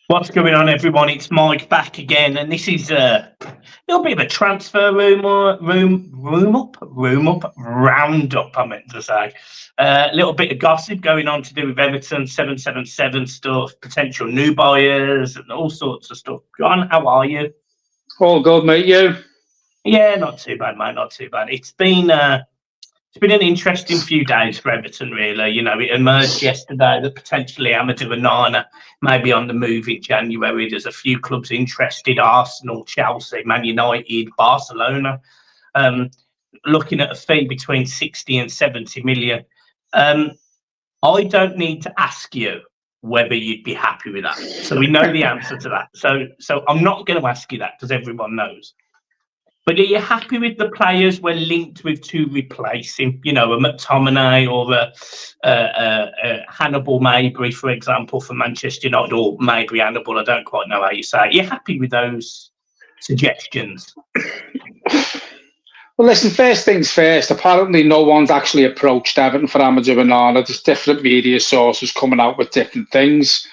What's going on, everyone? It's Mike back again, and this is a little bit of a transfer roundup. I meant to say a little bit of gossip going on to do with Everton 777 stuff, potential new buyers, and all sorts of stuff. John, how are you? All good, mate. You? Yeah, not too bad, mate. Not too bad. It's been an interesting few days for Everton, really. You know, it emerged yesterday that potentially Amadou Onana may be on the move in January. There's a few clubs interested: Arsenal, Chelsea, Man United, Barcelona, um, looking at a fee between 60 and 70 million. Um, I don't need to ask you whether you'd be happy with that. So we know the answer to that. So I'm not going to ask you that because everyone knows. But are you happy with the players we're linked with to replace him? You know, a McTominay or a Hannibal Mabry, for example, for Manchester United, or Mabry Hannibal. I don't quite know how you say it. You're happy with those suggestions? Well, listen, first things first, apparently no one's actually approached Everton for Amadou Onana. There's different media sources coming out with different things.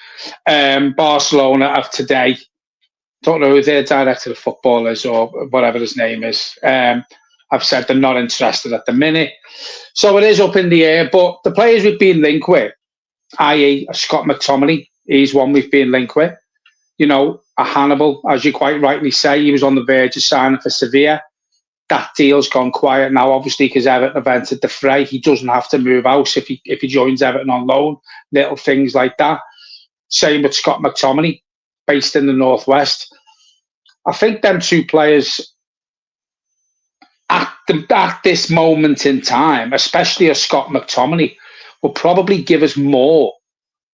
Barcelona of today, don't know who their director of football is or whatever his name is. I've said they're not interested at the minute. So it is up in the air, but the players we've been linked with, i.e. Scott McTominay, he's one we've been linked with. You know, a Hannibal, as you quite rightly say, he was on the verge of signing for Sevilla. That deal's gone quiet now, obviously, because Everton have entered the fray. He doesn't have to move out if he joins Everton on loan, little things like that. Same with Scott McTominay, based in the Northwest. I think them two players at this moment in time, especially a Scott McTominay, will probably give us more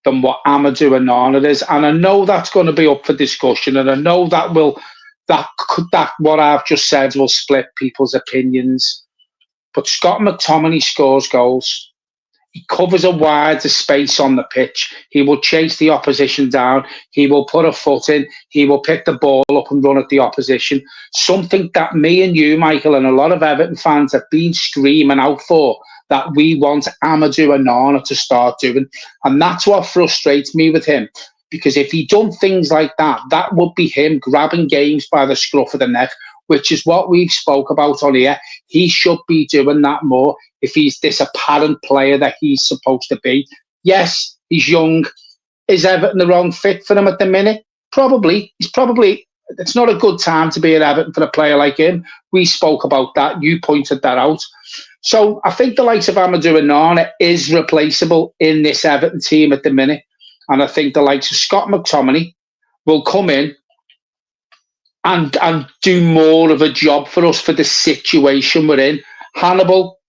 than what Amadou Onana is. And I know that's going to be up for discussion, and I know that what I've just said will split people's opinions. But Scott McTominay scores goals. He covers a wider space on the pitch. He will chase the opposition down. He will put a foot in. He will pick the ball up and run at the opposition. Something that me and you, Michael, and a lot of Everton fans have been screaming out for, that we want Amadou Onana to start doing. And that's what frustrates me with him. Because if he done things like that, that would be him grabbing games by the scruff of the neck, which is what we've spoke about on here. He should be doing that more if he's this apparent player that he's supposed to be. Yes, he's young. Is Everton the wrong fit for him at the minute? Probably. It's not a good time to be at Everton for a player like him. We spoke about that. You pointed that out. So I think the likes of Amadou Onana is replaceable in this Everton team at the minute. And I think the likes of Scott McTominay will come in and do more of a job for us for the situation we're in. Hannibal,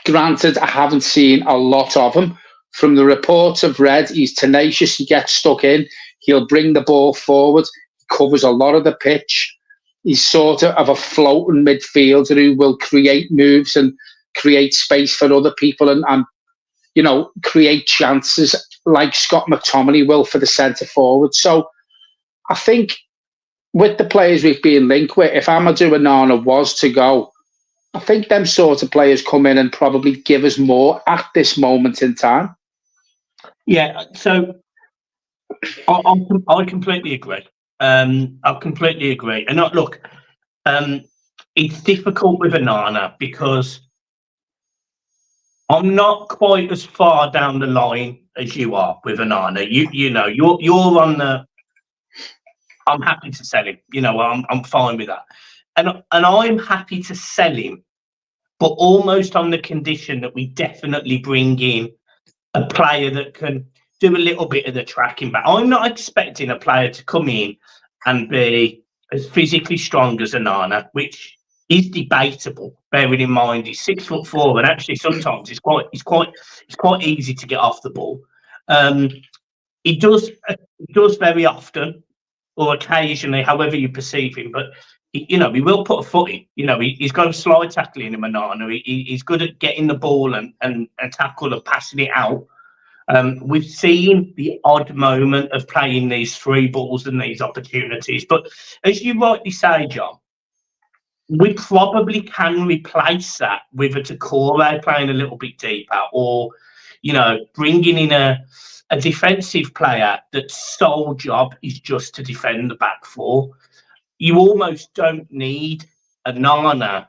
granted, I haven't seen a lot of him. From the reports I've read, he's tenacious. He gets stuck in. He'll bring the ball forward. He covers a lot of the pitch. He's sort of a floating midfielder who will create moves and create space for other people and you know, create chances like Scott McTominay will for the centre forward. So I think with the players we've been linked with, if Amadou Onana was to go, I think them sort of players come in and probably give us more at this moment in time. Yeah, so I completely agree. I completely agree. And look, it's difficult with Onana because I'm not quite as far down the line as you are with Onana. You know, you're on the. I'm happy to sell him. You know, I'm fine with that, and I'm happy to sell him, but almost on the condition that we definitely bring in a player that can do a little bit of the tracking back. I'm not expecting a player to come in and be as physically strong as Onana, which is debatable, bearing in mind he's 6'4", and actually sometimes it's quite easy to get off the ball. He does very often or occasionally, however you perceive him, but he will put a foot in. You know, he's got a slide tackling him, Onana. He's good at getting the ball and tackle and passing it out. We've seen the odd moment of playing these free balls and these opportunities, but as you rightly say, John, we probably can replace that with a Takeover playing a little bit deeper, or bringing in a a defensive player that's sole job is just to defend the back four. You almost don't need Onana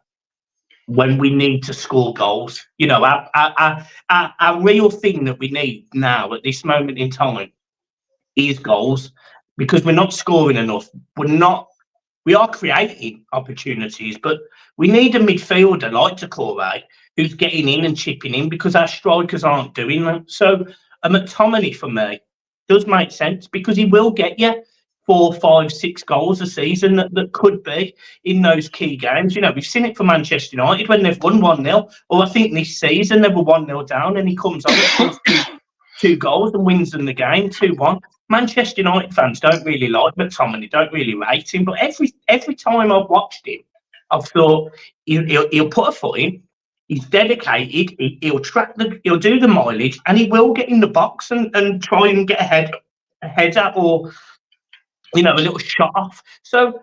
when we need to score goals. You know, our real thing that we need now at this moment in time is goals, because we're not scoring enough. We are creating opportunities, but we need a midfielder like Takeover who's getting in and chipping in, because our strikers aren't doing that. So a McTominay for me does make sense, because he will get you 4, 5, 6 goals a season that could be in those key games. You know, we've seen it for Manchester United when they've won 1-0, or I think this season they were 1-0 down and he comes on and scores 2 goals and wins them the game 2-1. Manchester United fans don't really like McTominay, don't really rate him, but every time I've watched him, I've thought he'll put a foot in. He's dedicated. He'll do the mileage, and he will get in the box and try and get a header or, you know, a little shot off. So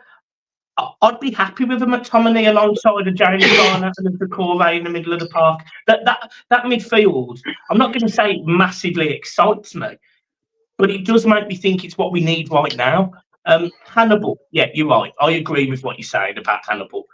I'd be happy with a McTominay alongside a James Garner and a Takeover in the middle of the park. That midfield, I'm not going to say it massively excites me, but it does make me think it's what we need right now. Hannibal, yeah, you're right. I agree with what you're saying about Hannibal.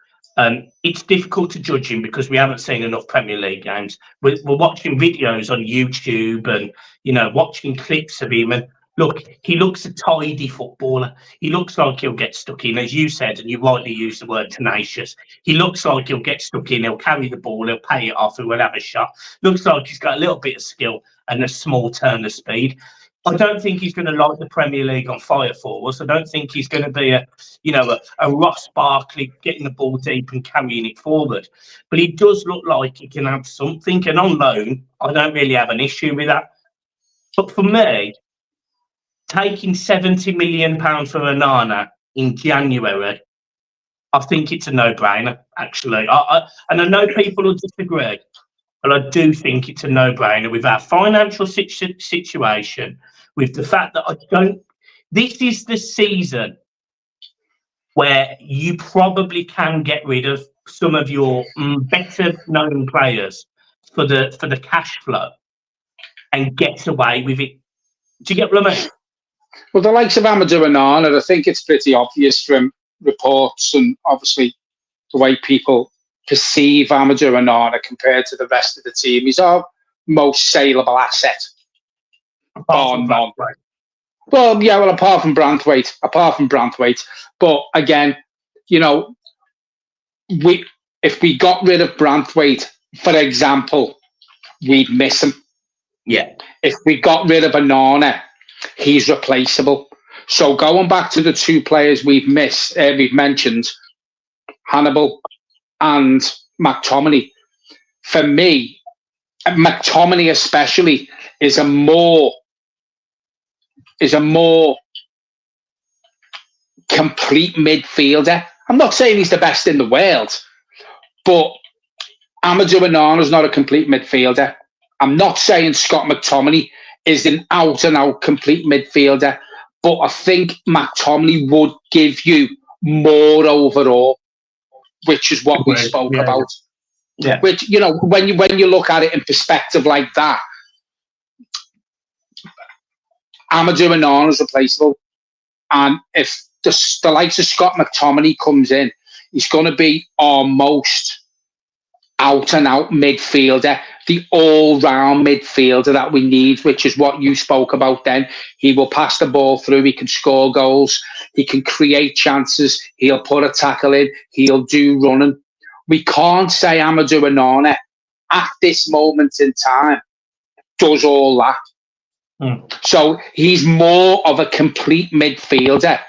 It's difficult to judge him because we haven't seen enough Premier League games. We're watching videos on YouTube and, you know, watching clips of him. And look, he looks a tidy footballer. He looks like he'll get stuck in, as you said, and you rightly used the word tenacious. He looks like he'll get stuck in. He'll carry the ball. He'll pay it off. He will have a shot. Looks like he's got a little bit of skill and a small turn of speed. I don't think he's going to light the Premier League on fire for us. I don't think he's going to be a Ross Barkley getting the ball deep and carrying it forward. But he does look like he can have something. And on loan, I don't really have an issue with that. But for me, taking £70 million for Onana in January, I think it's a no-brainer, actually. And I know people will disagree, but I do think it's a no-brainer with our financial situation, with the fact that this is the season where you probably can get rid of some of your better-known players for the cash flow and get away with it. Do you get what I mean? Well, the likes of Amadou Onana, I think it's pretty obvious from reports and obviously the way people perceive Amadou Onana compared to the rest of the team. He's our most saleable asset. Apart from Branthwaite. But again, you know, if we got rid of Branthwaite, for example, we'd miss him. Yeah. If we got rid of Onana, he's replaceable. So going back to the 2 players we've mentioned, Hannibal and McTominay. For me, McTominay especially is a more complete midfielder. I'm not saying he's the best in the world, but Amadou Onana is not a complete midfielder. I'm not saying Scott McTominay is an out-and-out complete midfielder, but I think McTominay would give you more overall, which is what we spoke about. Yeah. Which, you know, when you look at it in perspective like that, Amadou Onana is replaceable. And if the likes of Scott McTominay comes in, he's going to be our most out-and-out midfielder, the all-round midfielder that we need, which is what you spoke about then. He will pass the ball through, he can score goals, he can create chances, he'll put a tackle in, he'll do running. We can't say Amadou Onana at this moment in time does all that. So he's more of a complete midfielder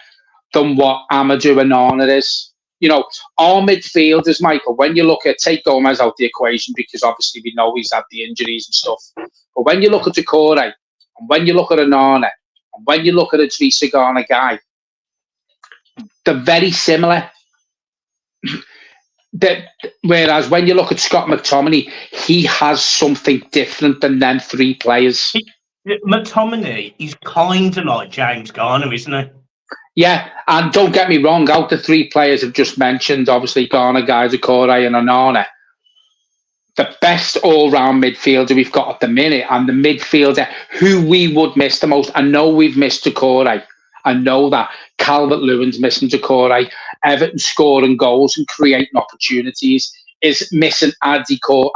than what Amadou Onana is. You know, our midfielders, Michael, when you look at, take Gomez out the equation because obviously we know he's had the injuries and stuff. But when you look at Decore, and when you look at Onana, and when you look at a Idrissa Gana guy, they're very similar. Whereas when you look at Scott McTominay, he has something different than them 3 players. McTominay is kind of like James Garner, isn't he? Yeah, and don't get me wrong, out the 3 players I've just mentioned, obviously Garner, Decore and Onana, the best all-round midfielder we've got at the minute, and the midfielder who we would miss the most. I know we've missed Decore. I know that. Calvert-Lewin's missing Decore. Everton scoring goals and creating opportunities is missing Decore.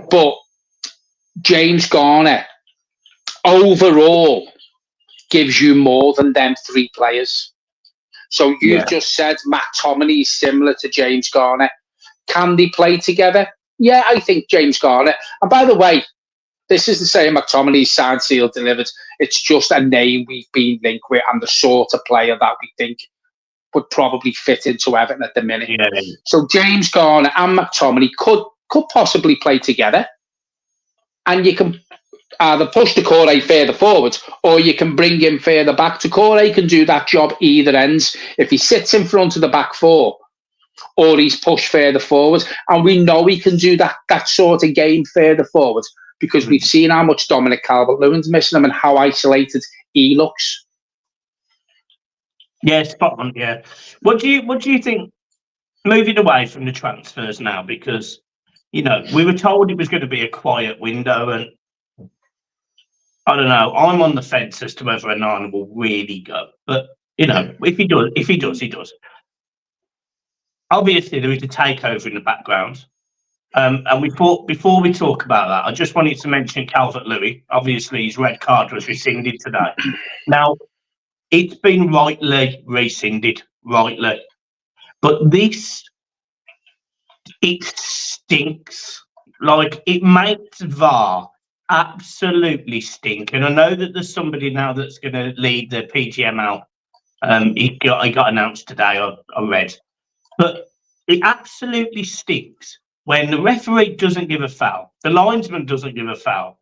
But James Garner overall gives you more than them three players. So you've just said McTominay is similar to James Garner. Can they play together? Yeah, I think James Garner. And by the way, this is the same McTominay signed, sealed, delivered. It's just a name we've been linked with and the sort of player that we think would probably fit into Everton at the minute. Yeah. So James Garner and McTominay could possibly play together. And you can either push Decore further forward or you can bring him further back. Decore can do that job either ends. If he sits in front of the back four, or he's pushed further forward. And we know he can do that sort of game further forward because we've seen how much Dominic Calvert-Lewin's missing him and how isolated he looks. Yeah, spot on. Yeah. What do you think? Moving away from the transfers now, because we were told it was going to be a quiet window, and I don't know. I'm on the fence as to whether Onana will really go, but if he does, he does. Obviously, there is a takeover in the background. And we thought, before we talk about that, I just wanted to mention Calvert-Lewin. Obviously, his red card was rescinded today. Now, it's been rightly rescinded, rightly. But it stinks. Like, it makes VAR absolutely stink. And I know that there's somebody now that's going to lead the PGML. He got announced today, I read. But it absolutely stinks when the referee doesn't give a foul, the linesman doesn't give a foul,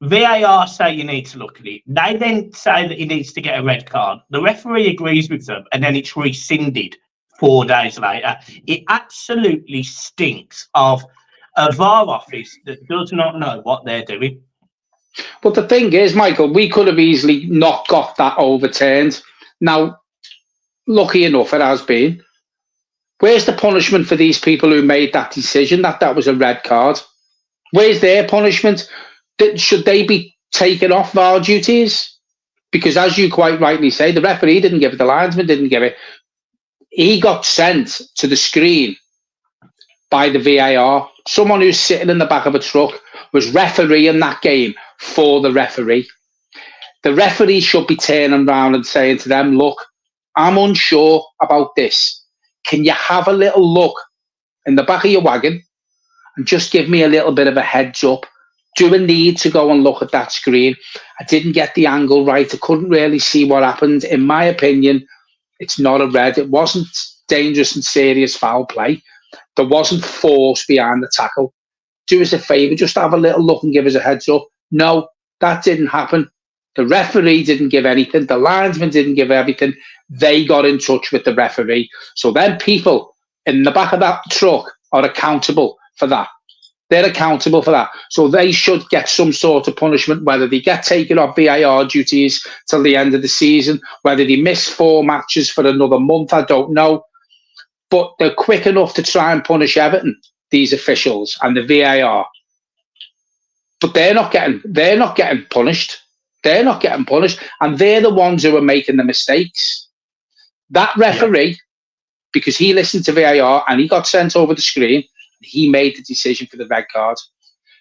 VAR say you need to look at it, they then say that he needs to get a red card, the referee agrees with them, and then it's rescinded 4 days later. It absolutely stinks of a VAR office that does not know what they're doing. But the thing is, Michael, we could have easily not got that overturned. Now, lucky enough, it has been. Where's the punishment for these people who made that decision that was a red card? Where's their punishment? Should they be taken off VAR duties? Because as you quite rightly say, the referee didn't give it, the linesman didn't give it. He got sent to the screen by the VAR. Someone who's sitting in the back of a truck was refereeing that game for the referee. The referee should be turning around and saying to them, look, I'm unsure about this. Can you have a little look in the back of your wagon and just give me a little bit of a heads up? Do I need to go and look at that screen? I didn't get the angle right. I couldn't really see what happened. In my opinion, it's not a red. It wasn't dangerous and serious foul play. There wasn't force behind the tackle. Do us a favour, just have a little look and give us a heads up. No, that didn't happen. The referee didn't give anything. The linesman didn't give everything. They got in touch with the referee. So then people in the back of that truck are accountable for that. They're accountable for that. So they should get some sort of punishment, whether they get taken off VAR duties till the end of the season, whether they miss 4 matches for another month, I don't know. But they're quick enough to try and punish Everton, these officials and the VAR. But they're not getting punished. They're not getting punished, and they're the ones who are making the mistakes. That referee, because he listened to VAR and he got sent over the screen, he made the decision for the red card.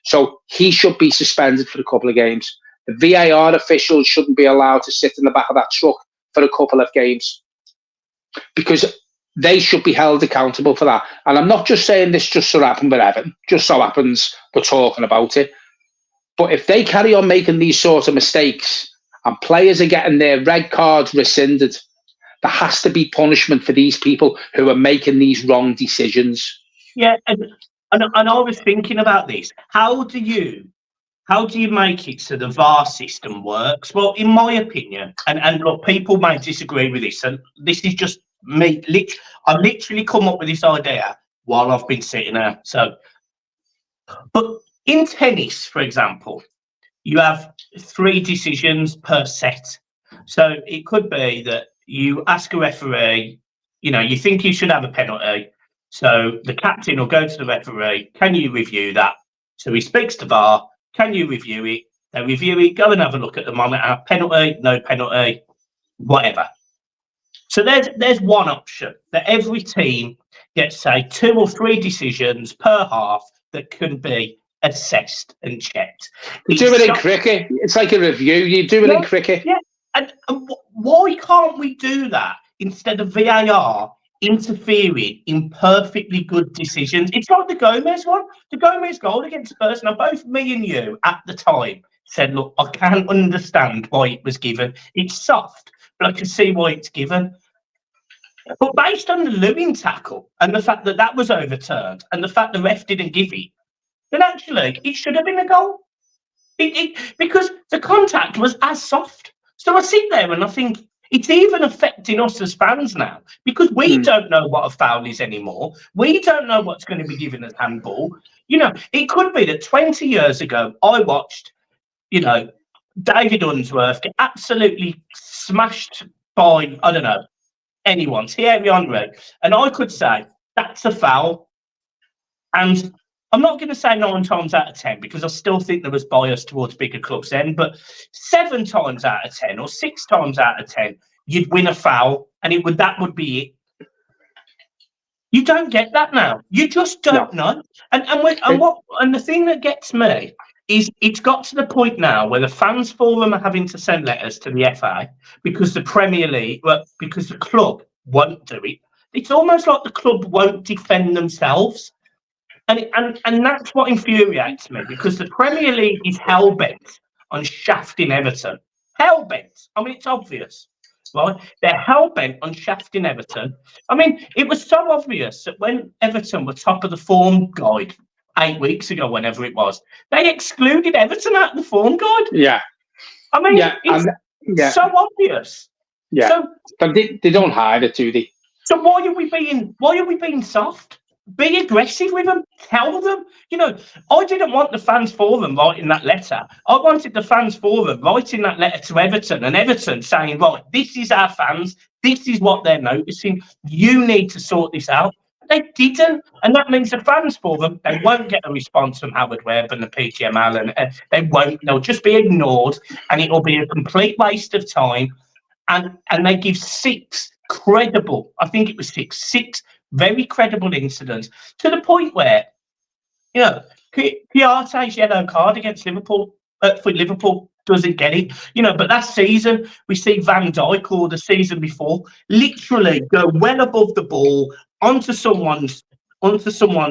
So he should be suspended for a couple of games. The VAR officials shouldn't be allowed to sit in the back of that truck for a couple of games because they should be held accountable for that. And I'm not just saying this just so happened with Everton, just so happens we're talking about it. But if they carry on making these sorts of mistakes and players are getting their red cards rescinded, there has to be punishment for these people who are making these wrong decisions. Yeah, and I was thinking about this. How do you make it so the VAR system works? Well, in my opinion, and look, people may disagree with this, and this is just me. I've literally come up with this idea while I've been sitting there. But in tennis, for example, you have 3 decisions per set. So it could be that you ask a referee, you think you should have a penalty. So the captain will go to the referee, can you review that? So he speaks to VAR, can you review it? They review it, go and have a look at the monitor, penalty, no penalty, whatever. So there's one option that every team gets, say, 2 or 3 decisions per half that can be assessed and checked. You do it in cricket. It's like a review. You do it in cricket. Yeah, and why can't we do that instead of VAR interfering in perfectly good decisions? It's like the Gomez one. The Gomez goal against Spurs. Now, both me and you at the time said, look, I can't understand why it was given. It's soft, but I can see why it's given. But based on the Lewin tackle and the fact that that was overturned and the fact the ref didn't give it, then actually it should have been a goal. Because the contact was as soft. So I sit there and I think it's even affecting us as fans now because we don't know what a foul is anymore. We don't know what's going to be given as handball. You know, it could be that 20 years ago I watched, you know, David Unsworth get absolutely smashed by, I don't know, anyone, Thierry Henry, and I could say that's a foul. And I'm not going to say 9 times out of 10 because I still think there was bias towards bigger clubs then, but 7 times out of 10 or 6 times out of 10, you'd win a foul and that would be it. You don't get that now. You just don't know. And the thing that gets me is it's got to the point now where the fans forum are having to send letters to the FA because the Premier League, because the club won't do it. It's almost like the club won't defend themselves. And that's what infuriates me because the Premier League is hell-bent on shafting Everton. Hell-bent. I mean, it's obvious, right? They're hell-bent on shafting Everton. I mean, it was so obvious that when Everton were top of the form guide 8 weeks ago, whenever it was, they excluded Everton out of the form guide. Yeah. I mean, it's so obvious. Yeah. So, but they don't hide it, do they? So why are we being soft? Be aggressive with them. Tell them. You know, I didn't want the fans forum writing that letter. I wanted the fans forum writing that letter to Everton and Everton saying, right, this is our fans. This is what they're noticing. You need to sort this out. They didn't. And that means the fans forum, they won't get a response from Howard Webb and the PGML and they won't. They'll just be ignored and it'll be a complete waste of time. And they give 6 credible, I think it was 6 very credible incidents to the point where, you know, Piate's yellow card against Liverpool for Liverpool doesn't get it, you know, but that season we see Van Dijk or the season before literally go well above the ball onto someone's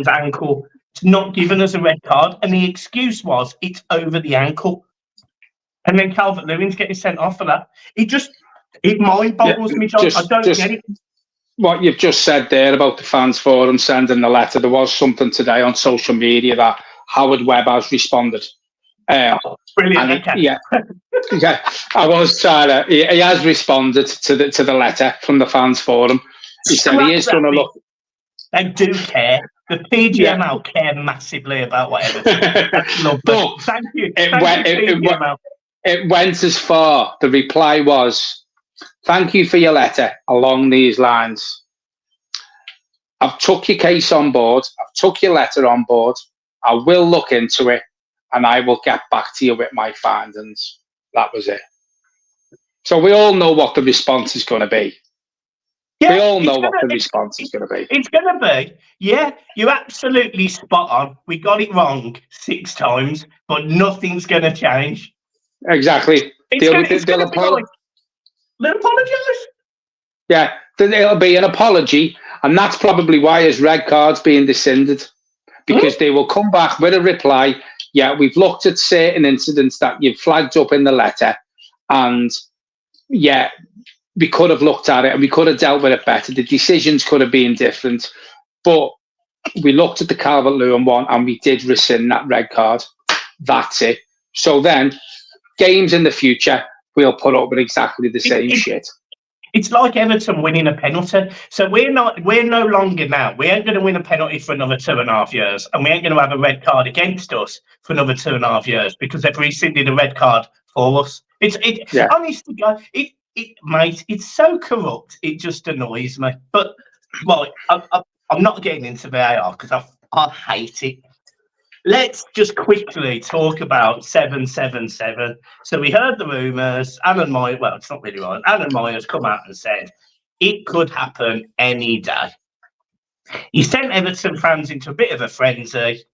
ankle, not giving us a red card, and the excuse was it's over the ankle, and then Calvert-Lewin's getting sent off for that. It mind boggles me, John. I don't get it. What you've just said there about the fans forum sending the letter, there was something today on social media that Howard Webb has responded. Brilliant. Yeah, I was trying to. He has responded to the letter from the fans forum. He said he is going to look. They do care. The PGML care massively about whatever. That's lovely. But thank you. It went as far. The reply was, "Thank you for your letter along these lines. I've took your case on board. I've took your letter on board. I will look into it and I will get back to you with my findings." That was it. So we all know what the response is going to be. Yeah, we all know what the response is going to be. It's going to be, yeah, you're absolutely spot on. We got it wrong 6 times, but nothing's going to change. Exactly. They'll apologise. Yeah, it'll be an apology, and that's probably why his red card's being rescinded, because they will come back with a reply. Yeah, we've looked at certain incidents that you've flagged up in the letter, and yeah, we could have looked at it and we could have dealt with it better. The decisions could have been different, but we looked at the Calvert-Lewin one and we did rescind that red card. That's it. So then, games in the future, we'll put up with exactly the same shit. It's like Everton winning a penalty. So we're no longer now. We ain't going to win a penalty for another 2.5 years, and we ain't going to have a red card against us for another 2.5 years because they've rescinded a red card for us. Honestly, mate, it's so corrupt. It just annoys me. But right, I'm I'm not getting into VAR because I hate it. Let's just quickly talk about 777. So we heard the rumours. Alan Myers, well, it's not really right. Alan Myers come out and said it could happen any day. He sent Everton fans into a bit of a frenzy.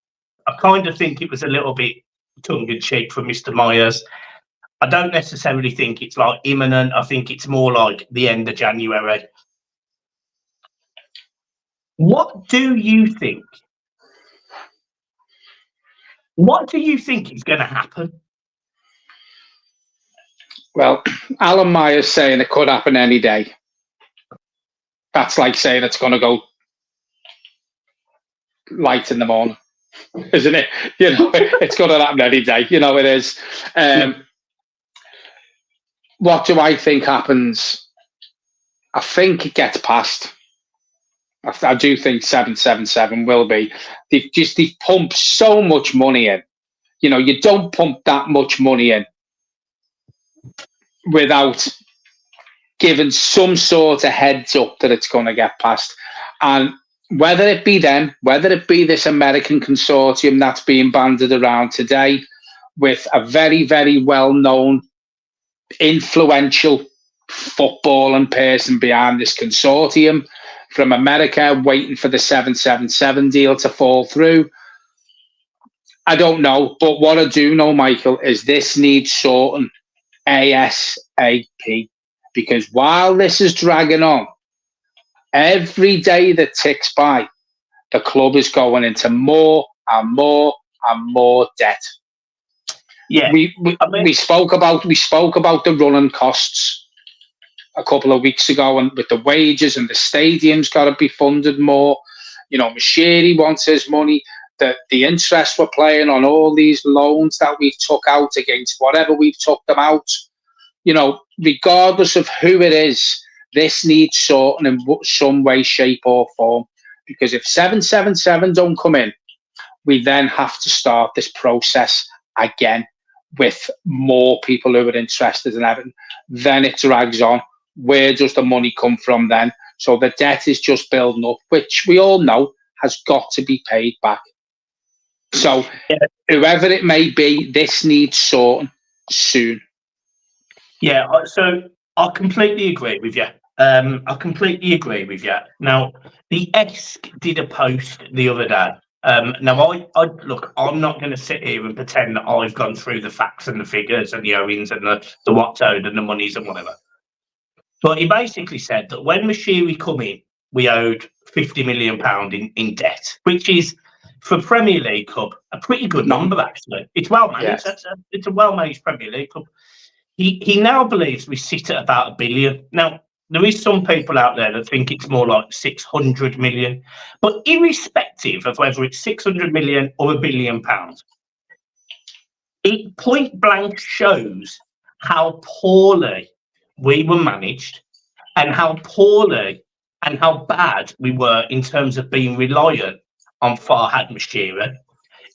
I kind of think it was a little bit tongue-in-cheek from Mr. Myers. I don't necessarily think it's like imminent. I think it's more like the end of January. What do you think? What do you think is going to happen? Well, Alan Myers saying it could happen any day. That's like saying it's going to go light in the morning, isn't it? You know, it's going to happen any day. You know, it is. What do I think happens? I think it gets passed. I do think 777 will be. They've pumped so much money in. You know, you don't pump that much money in without giving some sort of heads up that it's going to get passed. And whether it be them, whether it be this American consortium that's being banded around today with a very, very well-known, influential footballing person behind this consortium from America waiting for the 777 deal to fall through. I don't know, but what I do know, Michael, is this needs sorting ASAP, because while this is dragging on, every day that ticks by, the club is going into more and more and more debt. Yeah, we spoke about the running costs a couple of weeks ago, and with the wages and the stadium's got to be funded more. You know, Mashiri wants his money. The interest we're paying on all these loans that we've took out against whatever we've took them out. You know, regardless of who it is, this needs sorting in some way, shape, or form. Because if 777 don't come in, we then have to start this process again with more people who are interested in Everton. Then it drags on. Where does the money come from then? So the debt is just building up, which we all know has got to be paid back. So whoever it may be, this needs sorting soon. Yeah, so I completely agree with you. I completely agree with you. Now, the ESC did a post the other day. Now, I look, I'm not going to sit here and pretend that I've gone through the facts and the figures and the owings and the what's owed and the monies and whatever. But he basically said that when Mashiri come in, we owed £50 million in debt, which is, for Premier League club, a pretty good number, actually. It's well managed. Yes. It's a well-managed Premier League club. He now believes we sit at about £1 billion. Now, there is some people out there that think it's more like 600 million. But irrespective of whether it's 600 million or £1 billion, it point blank shows how poorly we were managed and how poorly and how bad we were in terms of being reliant on Farhad Mashiri.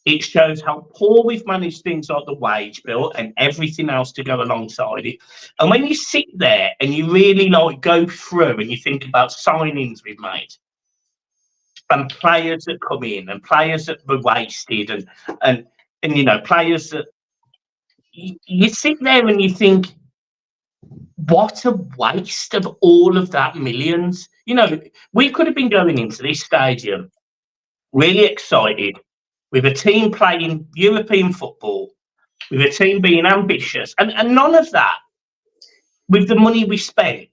It shows how poor we've managed things like the wage bill and everything else to go alongside it. And when you sit there and you really like go through and you think about signings we've made and players that come in and players that were wasted and you know, players that you sit there and you think, what a waste of all of that millions. You know, we could have been going into this stadium really excited, with a team playing European football, with a team being ambitious, and none of that, with the money we spent,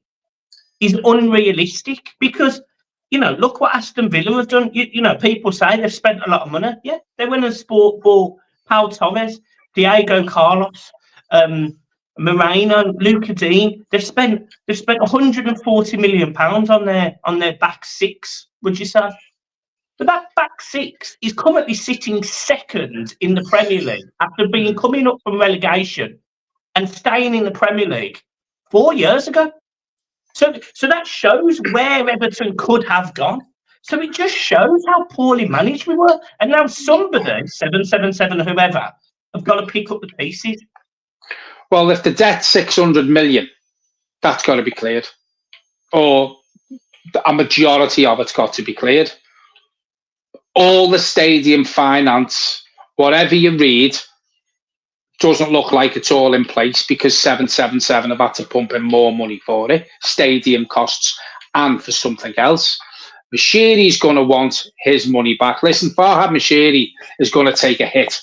is unrealistic. Because, you know, look what Aston Villa have done. You know, people say they've spent a lot of money. Yeah, they went and bought Pau Torres, Diego Carlos, Moreno, Luca Dean. They've spent 140 million pounds on their back six. Would you say? But that back six is currently sitting second in the Premier League after being coming up from relegation and staying in the Premier League 4 years ago. So that shows where Everton could have gone. So it just shows how poorly managed we were. And now somebody, 777, whoever, have got to pick up the pieces. Well, if the debt's 600 million, that's got to be cleared. Or a majority of it's got to be cleared. all the stadium finance, whatever you read, doesn't look like it's all in place because 777 have had to pump in more money for it, stadium costs, and for something else. Mashiri's going to want his money back. Listen, Farhad Mashiri is going to take a hit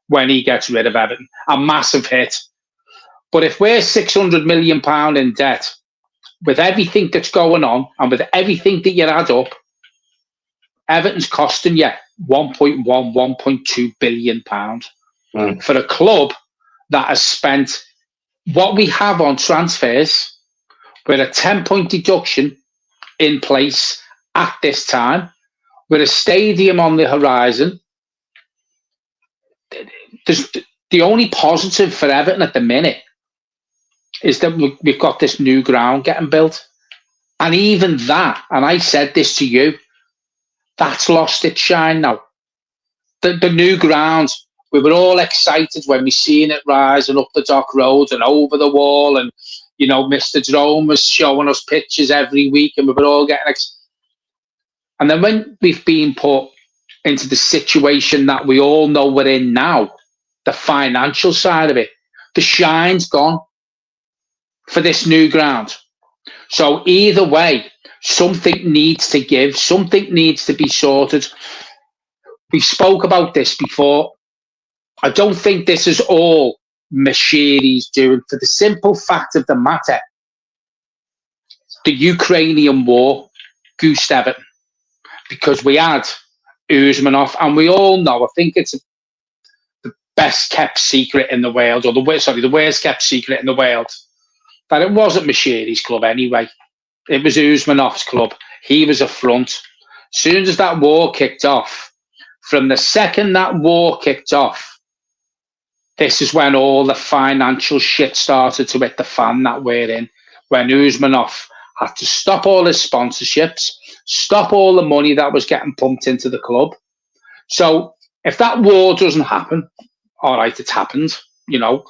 when he gets rid of Everton, a massive hit. But if we're £600 million in debt, with everything that's going on and with everything that you add up, Everton's costing you £1.2 billion for a club that has spent what we have on transfers with a 10-point deduction in place at this time, with a stadium on the horizon. There's, the only positive for Everton at the minute is that we've got this new ground getting built. And even that, and I said this to you, that's lost its shine now. The new ground, we were all excited when we seen it rising up the Dock Road and over the wall, and you know, Mr. Jerome was showing us pictures every week, and we were all getting excited. And then when we've been put into the situation that we all know we're in now, the financial side of it, the shine's gone for this new ground. So either way, something needs to give, something needs to be sorted. We spoke about this before. I don't think this is all Mashiri's doing, for the simple fact of the matter. The Ukrainian war goosed Everton because we had Usmanov, and we all know, I think it's the best kept secret in the world, or the worst kept secret in the world, that it wasn't Mashiri's club anyway. It was Usmanov's club. He was a front. As soon as that war kicked off, from the second that war kicked off, this is when all the financial shit started to hit the fan that we're in, when Usmanov had to stop all his sponsorships, stop all the money that was getting pumped into the club. So if that war doesn't happen, all right, it's happened, you know.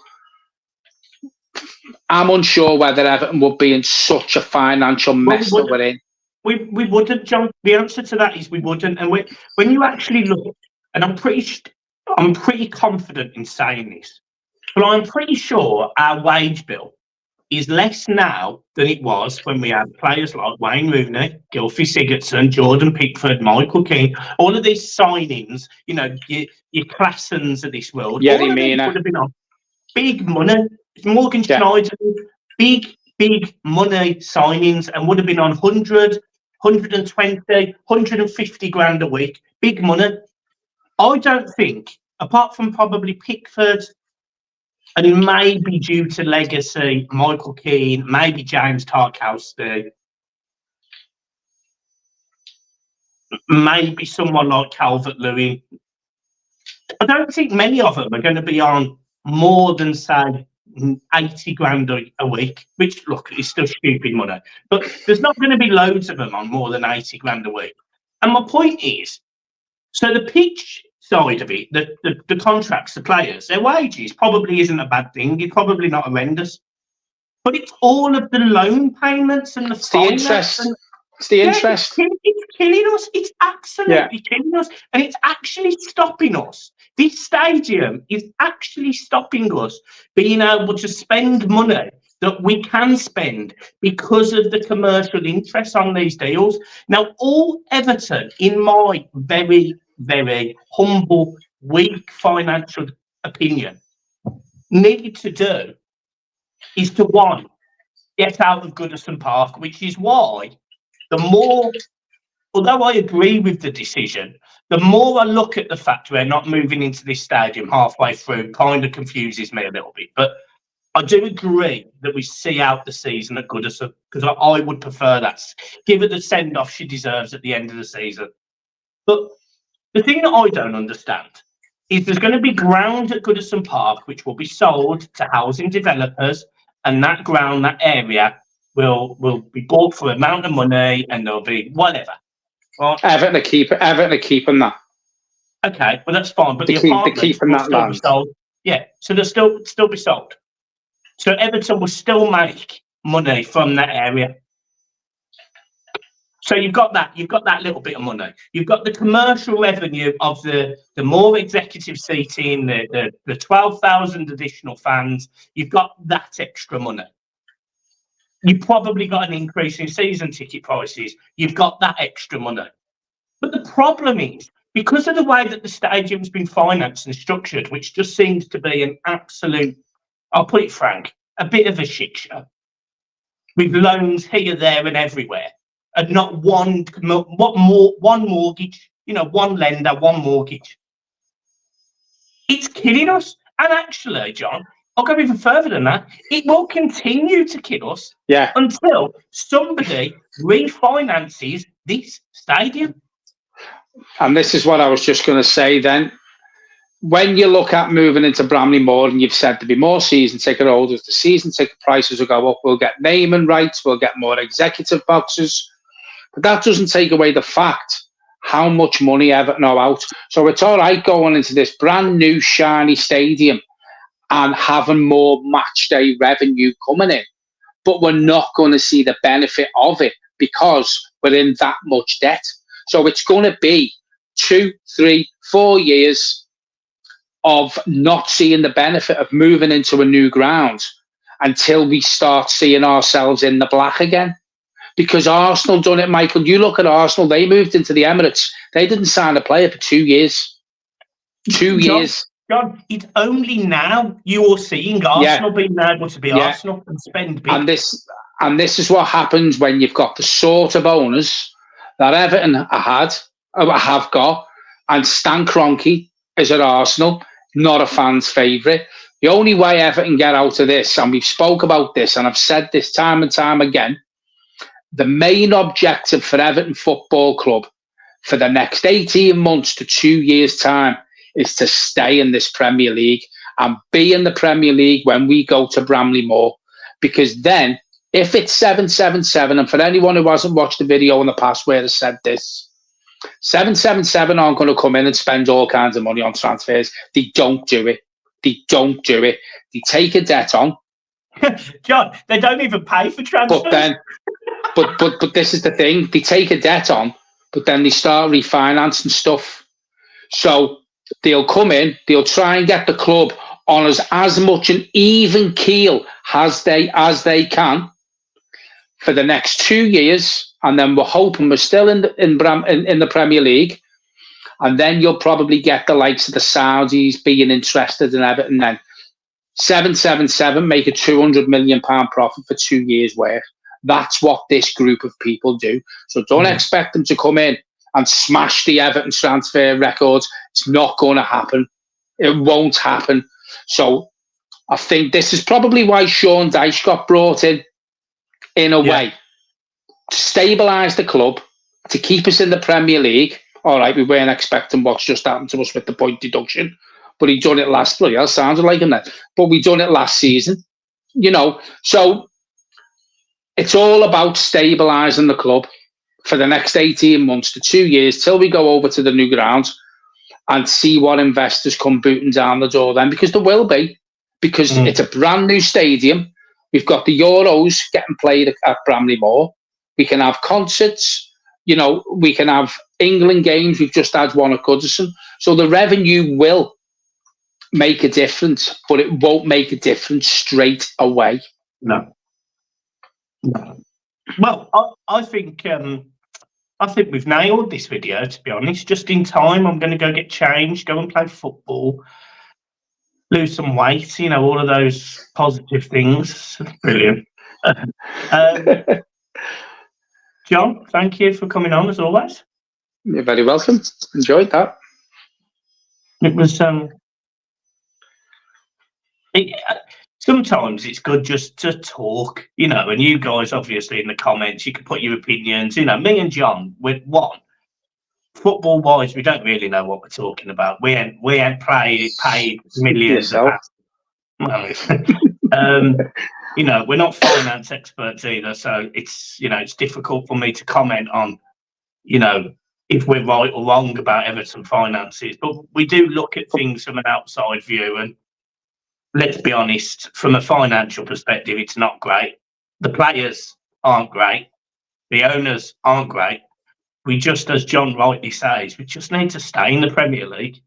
I'm unsure whether Everton would be in such a financial mess that we're in. We wouldn't, John. The answer to that is we wouldn't. And when you actually look, and I'm pretty confident in saying this, but I'm pretty sure our wage bill is less now than it was when we had players like Wayne Rooney, Gylfi Sigurdsson, Jordan Pickford, Michael Keane, all of these signings, you know, your Classens of this world, Yeah, all of these would have been on big money. Morgan Schneider, big money signings, and would have been on 100, 120, 150 grand a week. Big money. I don't think, apart from probably Pickford, and maybe due to legacy, Michael Keane, maybe James Tarkowski, maybe someone like Calvert-Lewin, I don't think many of them are going to be on more than, say, 80 grand a week, which, look, is still stupid money. But there's not going to be loads of them on more than 80 grand a week. And my point is, so the pitch side of it, the contracts, the players, their wages probably isn't a bad thing. It's probably not horrendous. But it's all of the loan payments and the interest. It's the interest. It's killing us. It's absolutely killing us. And it's actually stopping us. This stadium is actually stopping us being able to spend money that we can spend because of the commercial interest on these deals. Now, all Everton, in my very, very humble, weak financial opinion, need to do is to, one, get out of Goodison Park, which is why the more, although I agree with the decision, the more I look at the fact we're not moving into this stadium halfway through, kind of confuses me a little bit. But I do agree that we see out the season at Goodison, because I would prefer that. Give her the send-off she deserves at the end of the season. But the thing that I don't understand is there's going to be ground at Goodison Park which will be sold to housing developers, and that ground, that area, will be bought for an amount of money, and there'll be whatever. Right? Everton are keeping that. Okay, well that's fine, but the apartments will still be sold. Yeah, so they'll still be sold. So Everton will still make money from that area. So you've got that little bit of money. You've got the commercial revenue of the more executive seating, the 12,000 additional fans. You've got that extra money. You've probably got an increase in season ticket prices. You've got that extra money. But the problem is, because of the way that the stadium's been financed and structured, which just seems to be an absolute, I'll put it frank, a bit of a shit show, with loans here, there, and everywhere, and not one mortgage, one lender, one mortgage. It's killing us. And actually, John, I'll go even further than that. It will continue to kill us until somebody refinances this stadium. And this is what I was just going to say then. When you look at moving into Bramley Moor, and you've said there'll be more season ticket holders, the season ticket prices will go up, we'll get naming rights, we'll get more executive boxes. But that doesn't take away the fact how much money Everton are out. So it's all right going into this brand new shiny stadium and having more match day revenue coming in. But we're not going to see the benefit of it because we're in that much debt. So it's going to be 2, 3, 4 years of not seeing the benefit of moving into a new ground until we start seeing ourselves in the black again. Because Arsenal done it, Michael. You look at Arsenal, they moved into the Emirates. They didn't sign a player for 2 years. 2 years. John, it's only now you're seeing Arsenal being able to be Arsenal and spend big. And this is what happens when you've got the sort of owners that Everton have got, and Stan Kroenke is at Arsenal, not a fan's favourite. The only way Everton get out of this, and we've spoke about this, and I've said this time and time again, the main objective for Everton Football Club for the next 18 months to 2 years' time is to stay in this Premier League and be in the Premier League when we go to Bramley Moor. Because then, if it's 777, and for anyone who hasn't watched the video in the past where I said this, 777 aren't going to come in and spend all kinds of money on transfers. They don't do it. They don't do it. They take a debt on. John, they don't even pay for transfers. But this is the thing. They take a debt on, but then they start refinancing stuff. So they'll come in, they'll try and get the club on as much an even keel as they can for the next 2 years, and then we're hoping we're still in the Premier League, and then you'll probably get the likes of the Saudis being interested in Everton. Then 777 make a £200 million profit for 2 years' worth. That's what this group of people do. So don't expect them to come in and smash the Everton transfer records. It's not going to happen. It won't happen. So I think this is probably why Sean Dyche got brought in a way, to stabilise the club, to keep us in the Premier League. All right, we weren't expecting what's just happened to us with the point deduction, but he done it last, bloody hell, sounded like him then, but we done it last season, so it's all about stabilising the club for the next 18 months to 2 years till we go over to the new ground and see what investors come booting down the door then, because there will be, because it's a brand new stadium. We've got the Euros getting played at Bramley Moor. We can have concerts, we can have England games. We've just had one at Goodison. So the revenue will make a difference, but it won't make a difference straight away. No. Well, I think we've nailed this video, to be honest. Just in time, I'm going to go get changed, go and play football, lose some weight, all of those positive things. Brilliant. John, thank you for coming on as always. You're very welcome. Enjoyed that. It was sometimes it's good just to talk, and you guys obviously in the comments you can put your opinions. Me and John, with one, football wise, we don't really know what we're talking about. We ain't paid millions of pounds. We're not finance experts either, so it's difficult for me to comment on if we're right or wrong about Everton finances. But we do look at things from an outside view, and let's be honest, from a financial perspective, it's not great. The players aren't great. The owners aren't great. We just, as John rightly says, we just need to stay in the Premier League.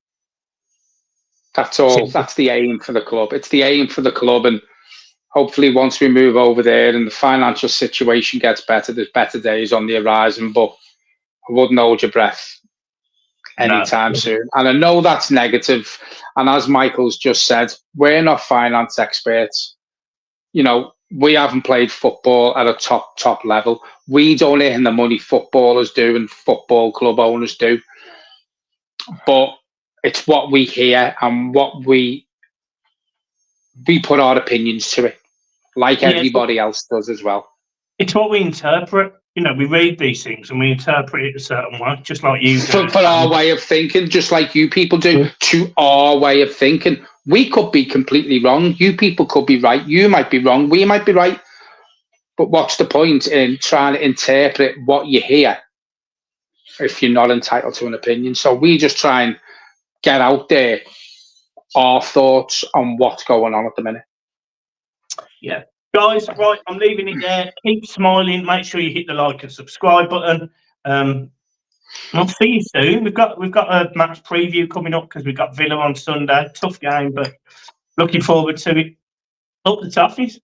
That's all. That's the aim for the club. It's the aim for the club, and hopefully once we move over there and the financial situation gets better, there's better days on the horizon, but I wouldn't hold your breath anytime soon. And I know that's negative. And as Michael's just said, we're not finance experts. You know, we haven't played football at a top level. We don't earn the money footballers do and football club owners do. But it's what we hear and what we put our opinions to it, like everybody else does as well. It's what we interpret. You know, we read these things and we interpret it a certain way, just like you do. For our way of thinking, just like you people do, to our way of thinking. We could be completely wrong. You people could be right. You might be wrong. We might be right. But what's the point in trying to interpret what you hear if you're not entitled to an opinion? So we just try and get out there our thoughts on what's going on at the minute. Yeah. Guys, right, I'm leaving it there. Keep smiling. Make sure you hit the like and subscribe button. I'll see you soon. We've got a match preview coming up because we've got Villa on Sunday. Tough game, but looking forward to it. Up the Toffees.